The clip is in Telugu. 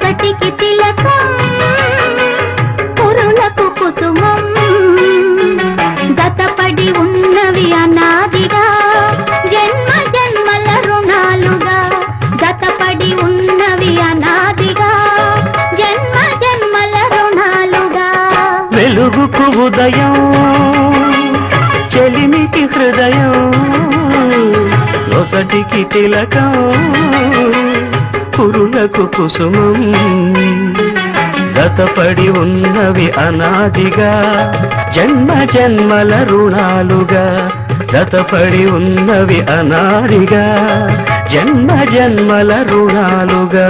నొసటికి తిలకం కురులకు కుసుమం జతపడి ఉన్నవి అనాదిగా జన్మ జన్మల రుణాలుగా జతపడి ఉన్నవి అనాదిగా జన్మ జన్మల రుణాలుగా వెలుగుకు ఉదయం చెలిమికి హృదయం నొసటికి తిలకం కురులకు కుసుమం జతపడి ఉన్నవి అనాదిగా జన్మ జన్మల రుణాలుగా జతపడి ఉన్నవి అనాదిగా జన్మ జన్మల రుణాలుగా